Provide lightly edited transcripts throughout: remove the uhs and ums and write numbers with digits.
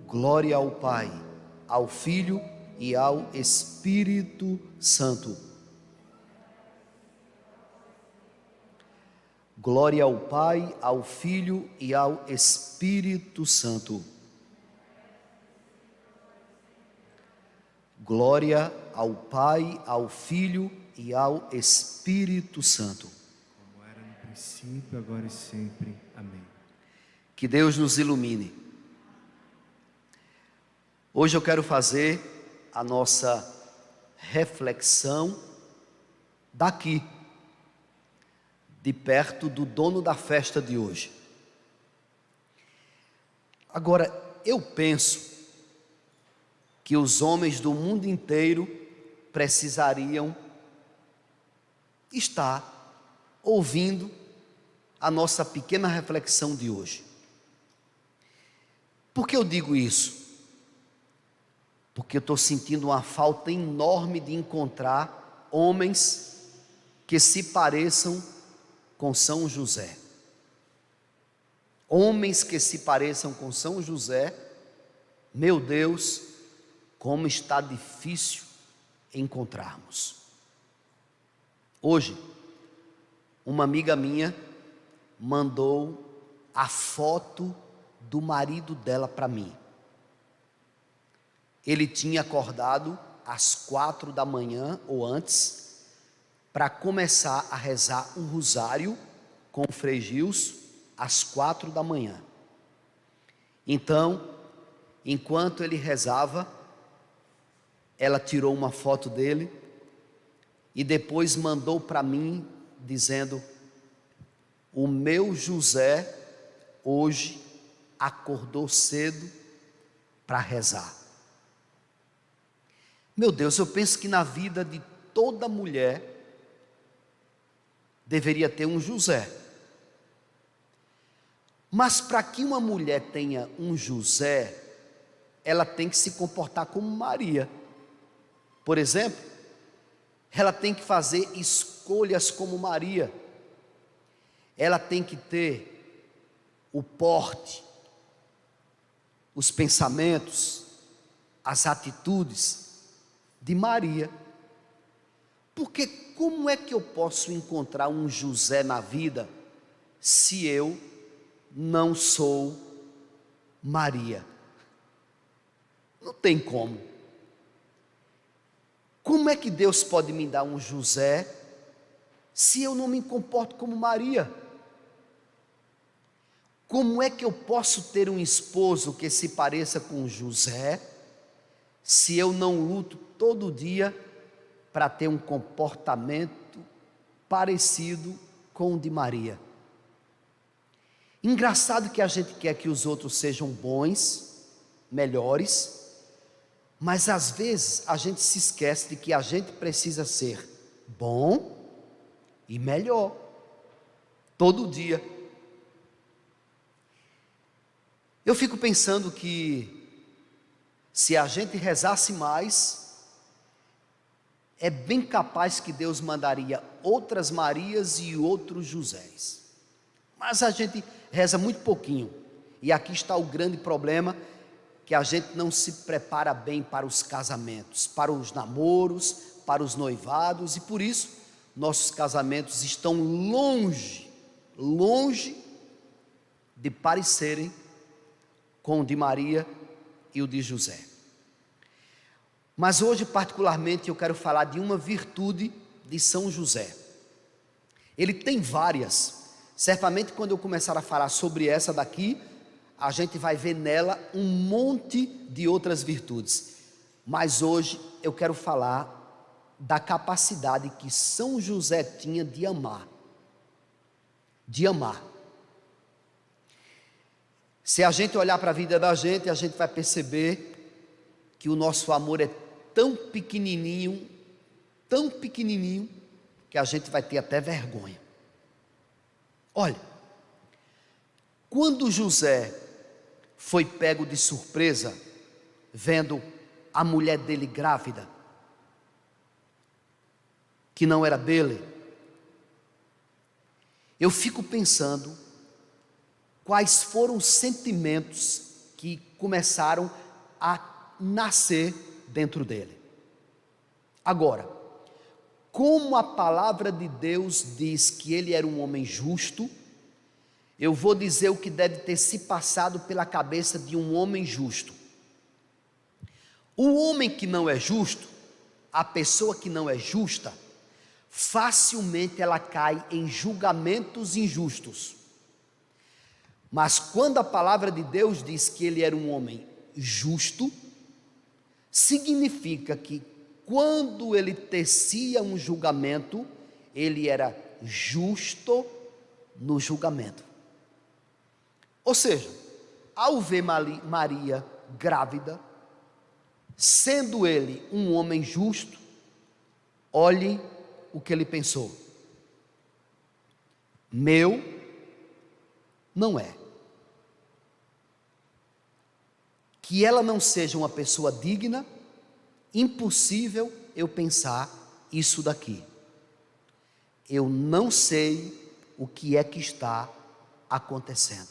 Glória ao Pai, ao Filho e ao Espírito Santo. Glória ao Pai, ao Filho e ao Espírito Santo. Glória ao Pai, ao Filho e ao Espírito Santo. Como era no princípio, agora e sempre. Amém. Que Deus nos ilumine. Hoje eu quero fazer a nossa reflexão daqui, de perto do dono da festa de hoje. Agora, eu penso que os homens do mundo inteiro precisariam estar ouvindo a nossa pequena reflexão de hoje. Por que eu digo isso? Porque eu estou sentindo uma falta enorme de encontrar homens que se pareçam com São José. Homens que se pareçam com São José, meu Deus, como está difícil encontrarmos. Hoje, uma amiga minha mandou a foto do marido dela para mim. Ele tinha acordado às 4 da manhã ou antes para começar a rezar o rosário com o Frei Gilson às 4 da manhã. Então, enquanto ele rezava, ela tirou uma foto dele e depois mandou para mim dizendo: o meu José hoje acordou cedo para rezar. Meu Deus, eu penso que na vida de toda mulher deveria ter um José. Mas para que uma mulher tenha um José, ela tem que se comportar como Maria. Por exemplo, ela tem que fazer escolhas como Maria. Ela tem que ter o porte, os pensamentos, as atitudes de Maria. Porque como é que eu posso encontrar um José na vida se eu não sou Maria? Não tem como. Como é que Deus pode me dar um José se eu não me comporto como Maria? Como é que eu posso ter um esposo que se pareça com José se eu não luto todo dia para ter um comportamento parecido com o de Maria? Engraçado que a gente quer que os outros sejam bons, melhores, mas às vezes a gente se esquece de que a gente precisa ser bom e melhor, todo dia. Eu fico pensando que se a gente rezasse mais, é bem capaz que Deus mandaria outras Marias e outros Josés. Mas a gente reza muito pouquinho. E aqui está o grande problema, que a gente não se prepara bem para os casamentos, para os namoros, para os noivados, e por isso nossos casamentos estão longe de parecerem com o de Maria e o de José. Mas hoje, particularmente, eu quero falar de uma virtude de São José. Ele tem várias. Certamente, quando eu começar a falar sobre essa daqui, a gente vai ver nela um monte de outras virtudes. Mas hoje eu quero falar da capacidade que São José tinha de amar. De amar. Se a gente olhar para a vida da gente, a gente vai perceber que o nosso amor é tão pequenininho, que a gente vai ter até vergonha. Olha, quando José foi pego de surpresa, vendo a mulher dele grávida, que não era dele, eu fico pensando quais foram os sentimentos que começaram a nascer dentro dele. Agora, como a palavra de Deus diz que ele era um homem justo, eu vou dizer o que deve ter se passado pela cabeça de um homem justo. O homem que não é justo, a pessoa que não é justa, facilmente ela cai em julgamentos injustos. Mas quando a palavra de Deus diz que ele era um homem justo, significa que quando ele tecia um julgamento, ele era justo no julgamento. Ou seja, ao ver Maria grávida, sendo ele um homem justo, olhe o que ele pensou: meu não é. Que ela não seja uma pessoa digna, impossível eu pensar isso daqui. Eu não sei o que é que está acontecendo,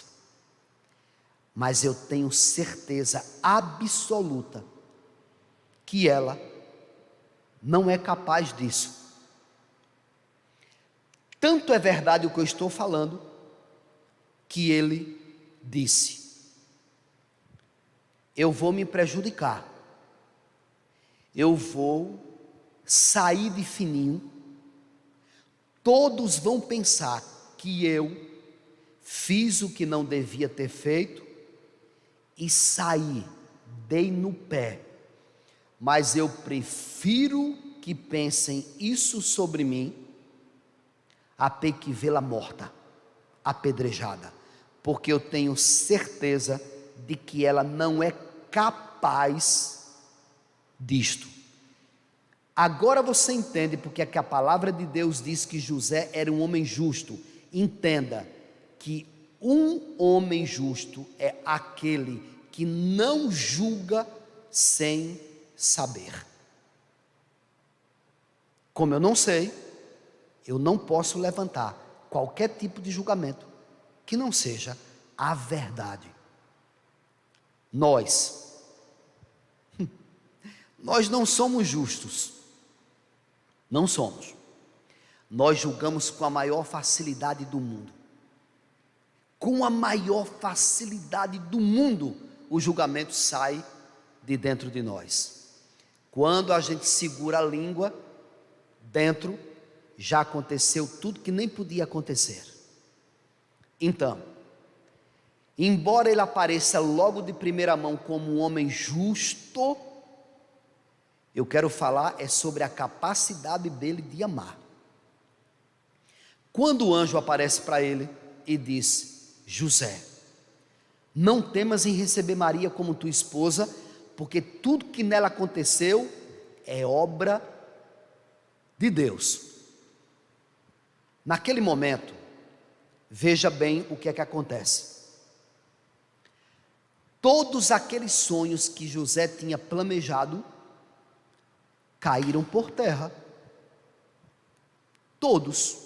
mas eu tenho certeza absoluta que ela não é capaz disso. Tanto é verdade o que eu estou falando, que ele disse: eu vou me prejudicar, eu vou sair de fininho, todos vão pensar que eu fiz o que não devia ter feito e saí, dei no pé, mas eu prefiro que pensem isso sobre mim a ter que vê-la morta, apedrejada, porque eu tenho certeza de que ela não é capaz disto. Agora você entende porque é que a palavra de Deus diz que José era um homem justo. Entenda que um homem justo é aquele que não julga sem saber. Como eu não sei, eu não posso levantar qualquer tipo de julgamento que não seja a verdade. Nós não somos justos, não somos. Nós julgamos com a maior facilidade do mundo. Com a maior facilidade do mundo, o julgamento sai de dentro de nós. Quando a gente segura a língua, dentro já aconteceu tudo que nem podia acontecer. Então, embora ele apareça logo de primeira mão como um homem justo, eu quero falar é sobre a capacidade dele de amar. Quando o anjo aparece para ele e diz: José, não temas em receber Maria como tua esposa, porque tudo que nela aconteceu é obra de Deus. Naquele momento, veja bem o que é que acontece. Todos aqueles sonhos que José tinha planejado caíram por terra. Todos.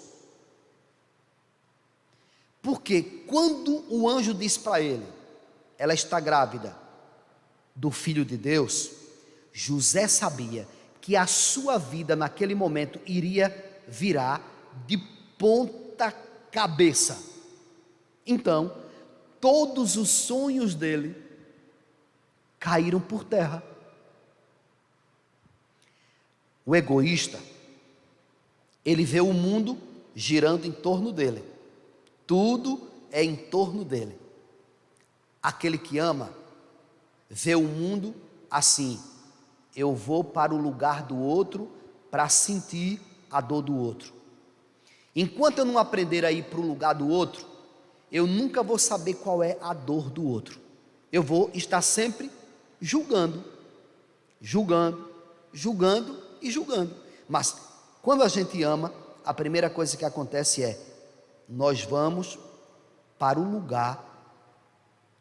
Porque quando o anjo diz para ele: ela está grávida do Filho de Deus, José sabia que a sua vida naquele momento iria virar de ponta cabeça. Então, todos os sonhos dele caíram por terra. O egoísta, ele vê o mundo girando em torno dele. Tudo é em torno dele. Aquele que ama, vê o mundo assim: eu vou para o lugar do outro para sentir a dor do outro. Enquanto eu não aprender a ir para o lugar do outro, eu nunca vou saber qual é a dor do outro. Eu vou estar sempre julgando, julgando, julgando e julgando. Mas quando a gente ama, a primeira coisa que acontece é: nós vamos para o lugar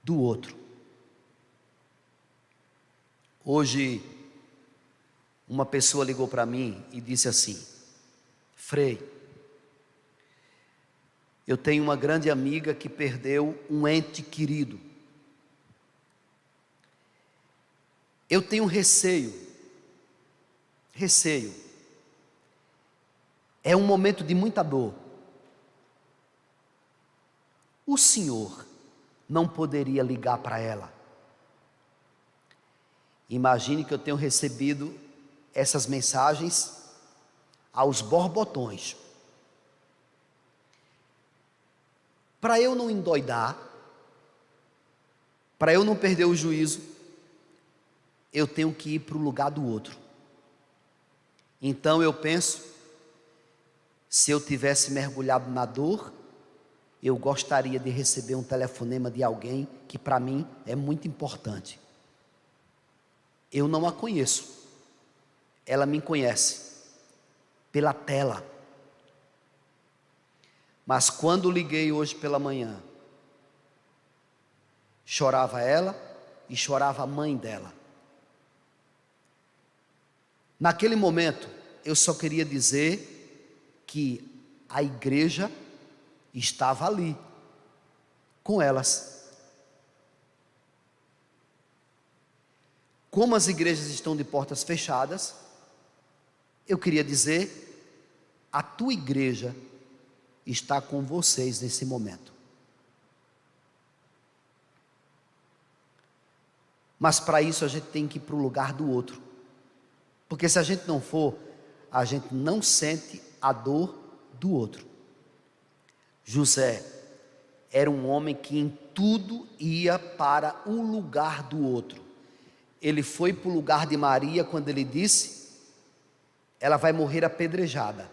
do outro. Hoje, uma pessoa ligou para mim e disse assim: Frei, eu tenho uma grande amiga que perdeu um ente querido. Eu tenho receio. É um momento de muita dor. O senhor não poderia ligar para ela? Imagine que eu tenho recebido essas mensagens aos borbotões. Para eu não endoidar, para eu não perder o juízo, eu tenho que ir para o lugar do outro. Então eu penso, se eu tivesse mergulhado na dor, eu gostaria de receber um telefonema de alguém que para mim é muito importante. Eu não a conheço, ela me conhece pela tela. Mas quando liguei hoje pela manhã, chorava ela e chorava a mãe dela. Naquele momento, eu só queria dizer que a igreja estava ali, com elas. Como as igrejas estão de portas fechadas, eu queria dizer, a tua igreja está com vocês nesse momento. Mas para isso a gente tem que ir para o lugar do outro. Porque se a gente não for, a gente não sente a dor do outro. José era um homem que em tudo ia para o lugar do outro. Ele foi para o lugar de Maria quando ele disse, ela vai morrer apedrejada.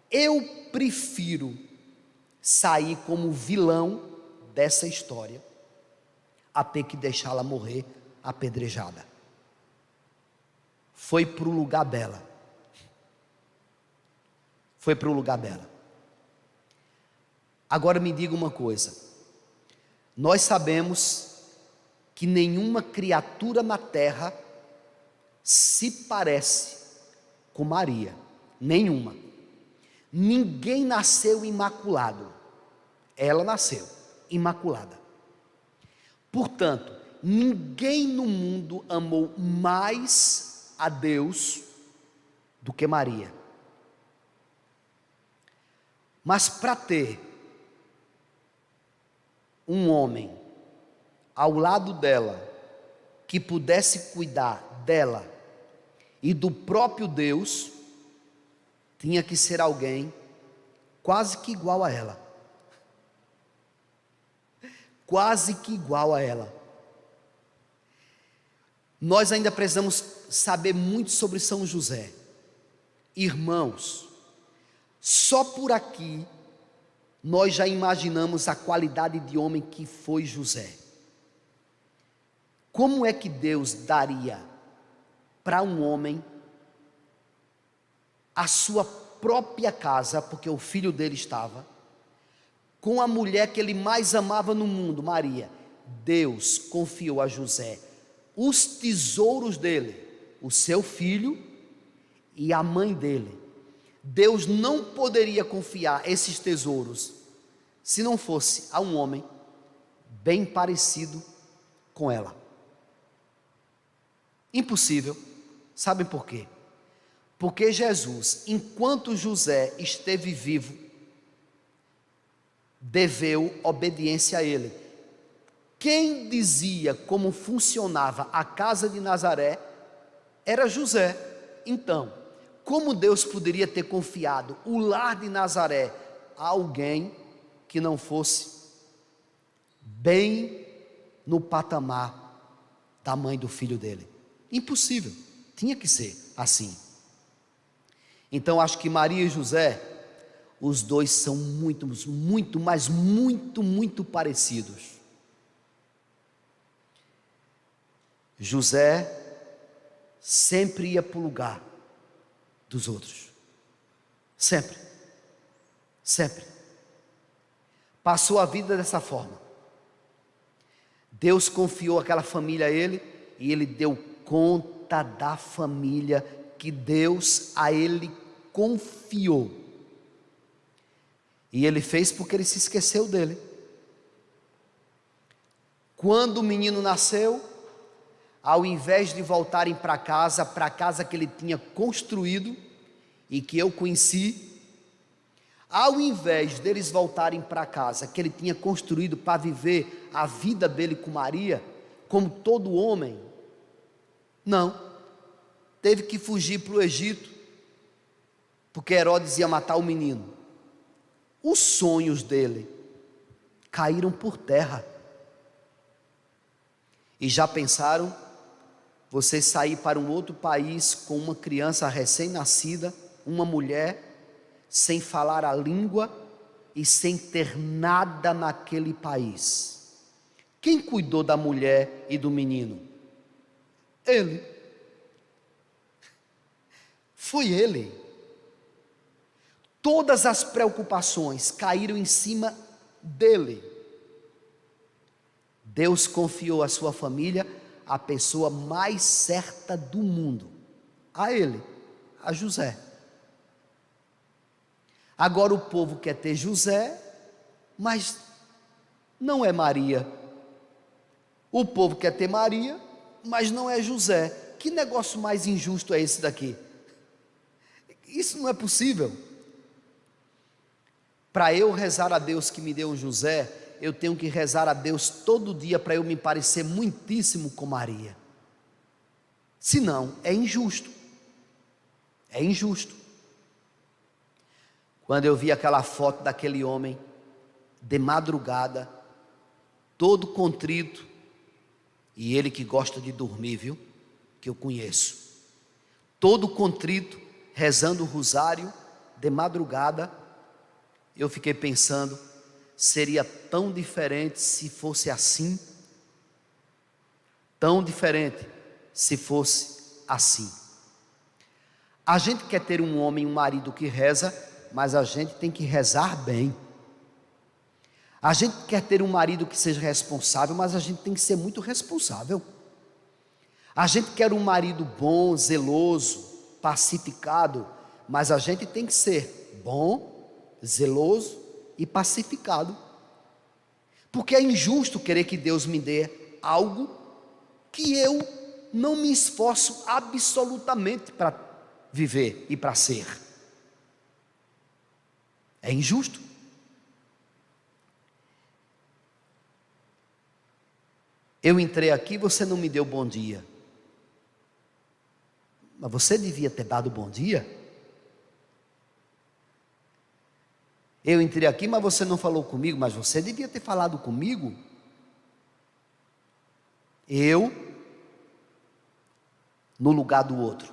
Eu prefiro sair como vilão dessa história, a ter que deixá-la morrer apedrejada. Foi para o lugar dela. Foi para o lugar dela. Agora me diga uma coisa. Nós sabemos que nenhuma criatura na terra se parece com Maria. Nenhuma. Ninguém nasceu imaculado. Ela nasceu imaculada. Portanto, ninguém no mundo amou mais a Deus do que Maria. Mas para ter um homem ao lado dela, que pudesse cuidar dela e do próprio Deus, tinha que ser alguém quase que igual a ela. Quase que igual a ela. Nós ainda precisamos saber muito sobre São José. Irmãos, só por aqui nós já imaginamos a qualidade de homem que foi José. Como é que Deus daria para um homem a sua própria casa, porque o filho dele estava, com a mulher que ele mais amava no mundo, Maria? Deus confiou a José os tesouros dele, o seu filho e a mãe dele. Deus não poderia confiar esses tesouros se não fosse a um homem bem parecido com ela. Impossível. Sabem por quê? Porque Jesus, enquanto José esteve vivo, deveu obediência a ele. Quem dizia como funcionava a casa de Nazaré era José. Então, como Deus poderia ter confiado o lar de Nazaré a alguém que não fosse bem no patamar da mãe do filho dele? Impossível, tinha que ser assim. Então acho que Maria e José, os dois são muito parecidos. José sempre ia para o lugar dos outros, sempre. Passou a vida dessa forma. Deus confiou aquela família a ele, e ele deu conta da família que Deus a ele confiou. E ele fez porque ele se esqueceu dele. Quando o menino nasceu, ao invés de voltarem para a casa que ele tinha construído e que eu conheci, ao invés deles voltarem para a casa que ele tinha construído para viver a vida dele com Maria, como todo homem, não, teve que fugir para o Egito, porque Herodes ia matar o menino. Os sonhos dele caíram por terra. E já pensaram você sair para um outro país com uma criança recém-nascida, uma mulher, sem falar a língua e sem ter nada naquele país? Quem cuidou da mulher e do menino? Ele. Foi ele. Todas as preocupações caíram em cima dele. Deus confiou à sua família a pessoa mais certa do mundo, a ele, a José. Agora o povo quer ter José, mas não é Maria. O povo quer ter Maria, mas não é José. Que negócio mais injusto é esse daqui? Isso não é possível. Para eu rezar a Deus que me deu um José, eu tenho que rezar a Deus todo dia para eu me parecer muitíssimo com Maria. Senão, é injusto. É injusto. Quando eu vi aquela foto daquele homem, de madrugada, todo contrito, e ele que gosta de dormir, viu? Que eu conheço. Todo contrito, rezando o rosário, de madrugada, eu fiquei pensando, seria tão diferente se fosse assim? Tão diferente se fosse assim. A gente quer ter um homem, um marido que reza, mas a gente tem que rezar bem. A gente quer ter um marido que seja responsável, mas a gente tem que ser muito responsável. A gente quer um marido bom, zeloso, pacificado, mas a gente tem que ser bom, zeloso e pacificado. Porque é injusto querer que Deus me dê algo que eu não me esforço absolutamente para viver e para ser. É injusto. Eu entrei aqui, você não me deu bom dia. Mas você devia ter dado bom dia. Eu entrei aqui, mas você não falou comigo, mas você devia ter falado comigo. Eu, no lugar do outro.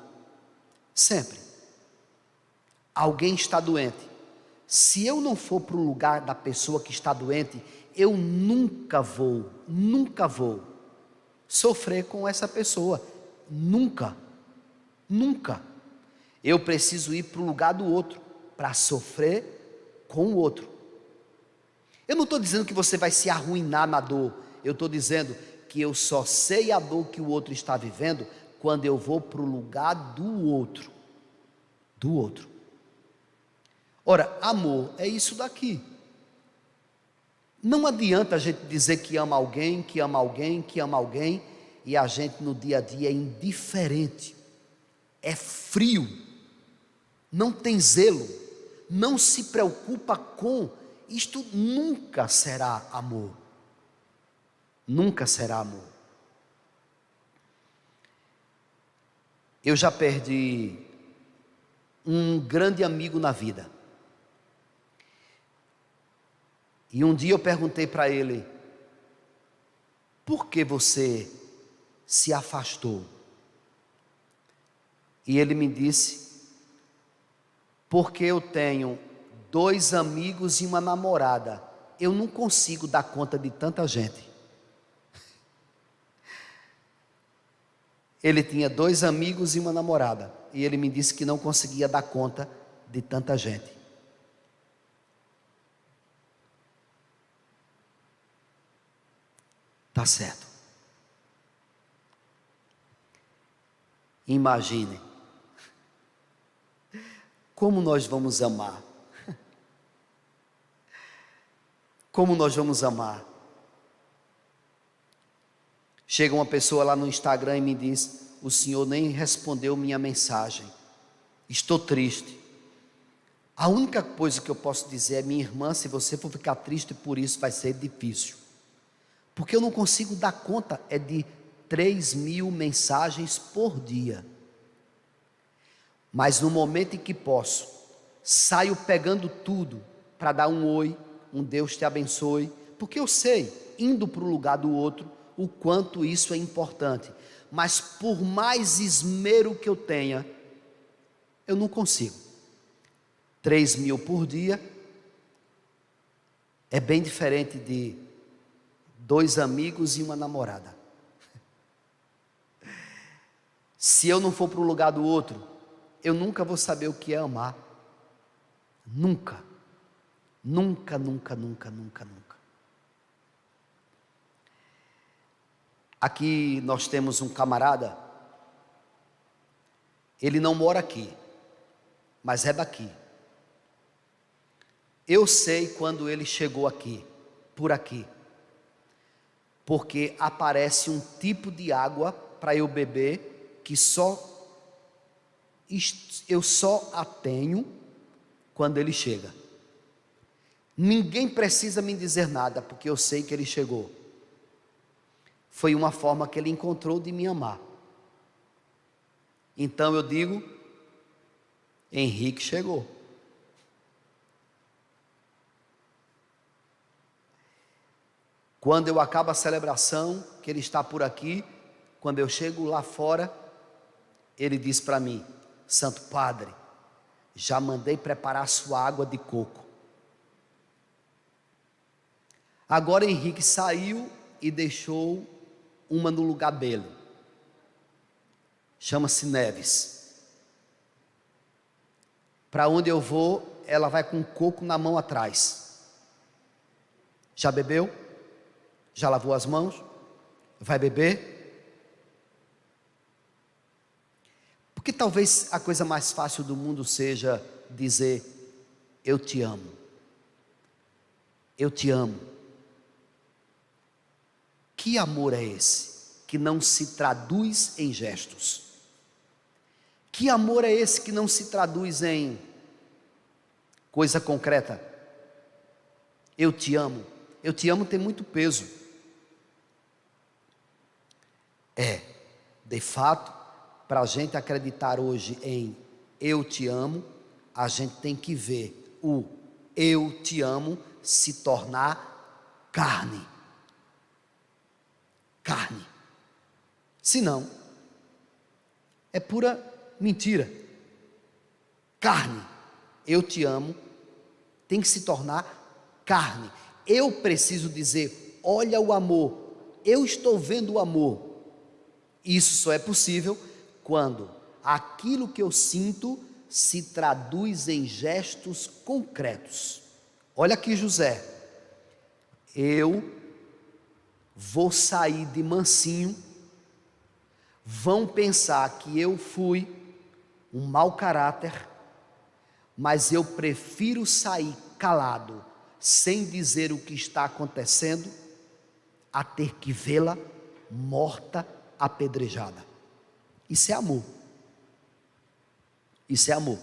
Sempre. Alguém está doente. Se eu não for para o lugar da pessoa que está doente, eu nunca vou sofrer com essa pessoa. Nunca. Eu preciso ir para o lugar do outro, para sofrer com o outro. Eu não estou dizendo que você vai se arruinar na dor. Eu estou dizendo que eu só sei a dor que o outro está vivendo quando eu vou para o lugar do outro. Ora, amor é isso daqui. Não adianta a gente dizer que ama alguém, e a gente no dia a dia é indiferente, é frio, não tem zelo, não se preocupa com. Isto nunca será amor. Nunca será amor. Eu já perdi um grande amigo na vida. E um dia eu perguntei para ele: por que você se afastou? E ele me disse: porque eu tenho 2 amigos e uma namorada. Eu não consigo dar conta de tanta gente. Ele tinha 2 amigos e uma namorada. E ele me disse que não conseguia dar conta de tanta gente. Tá certo. Imagine como nós vamos amar. Como nós vamos amar. Chega uma pessoa lá no Instagram e me diz: o senhor nem respondeu minha mensagem, estou triste. A única coisa que eu posso dizer é: minha irmã, se você for ficar triste por isso, vai ser difícil, porque eu não consigo dar conta, é de 3.000 mensagens por dia. Mas no momento em que posso, saio pegando tudo para dar um oi, um Deus te abençoe, porque eu sei, indo para o lugar do outro, o quanto isso é importante. Mas por mais esmero que eu tenha, eu não consigo. 3.000 por dia é bem diferente de 2 amigos e uma namorada. Se eu não for para o lugar do outro, eu nunca vou saber o que é amar. Nunca. Nunca, nunca, nunca, nunca, nunca. Aqui nós temos um camarada, ele não mora aqui, mas é daqui. Eu sei quando ele chegou aqui, por aqui, porque aparece um tipo de água para eu beber, que eu só a tenho quando ele chega. Ninguém precisa me dizer nada, porque eu sei que ele chegou. Foi uma forma que ele encontrou de me amar. Então eu digo: Henrique chegou. Quando eu acabo a celebração, que ele está por aqui, quando eu chego lá fora, ele diz para mim: Santo Padre, já mandei preparar sua água de coco. Agora Henrique saiu e deixou uma no lugar dele. Chama-se Neves. Para onde eu vou, ela vai com coco na mão atrás. Já bebeu? Já lavou as mãos? Vai beber? Porque talvez a coisa mais fácil do mundo seja dizer: eu te amo. Eu te amo. Que amor é esse que não se traduz em gestos? Que amor é esse que não se traduz em coisa concreta? Eu te amo. Eu te amo tem muito peso. De fato, para a gente acreditar hoje em eu te amo, a gente tem que ver o eu te amo se tornar carne. Carne. Senão, é pura mentira. Carne. Eu te amo tem que se tornar carne. Eu preciso dizer: olha o amor, eu estou vendo o amor. Isso só é possível quando aquilo que eu sinto se traduz em gestos concretos. Olha aqui José: eu vou sair de mansinho, vão pensar que eu fui um mau caráter, mas eu prefiro sair calado, sem dizer o que está acontecendo, a ter que vê-la morta, apedrejada. Isso é amor. Isso é amor.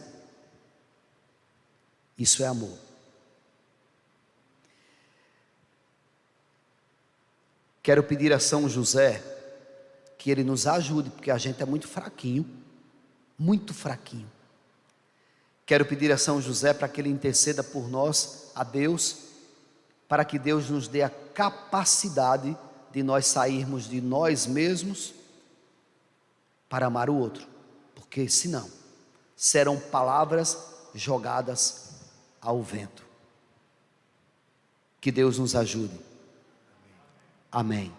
Isso é amor. Quero pedir a São José que ele nos ajude, porque a gente é muito fraquinho, muito fraquinho. Quero pedir a São José para que ele interceda por nós, a Deus, para que Deus nos dê a capacidade de nós sairmos de nós mesmos para amar o outro, porque senão serão palavras jogadas ao vento. Que Deus nos ajude. Amém.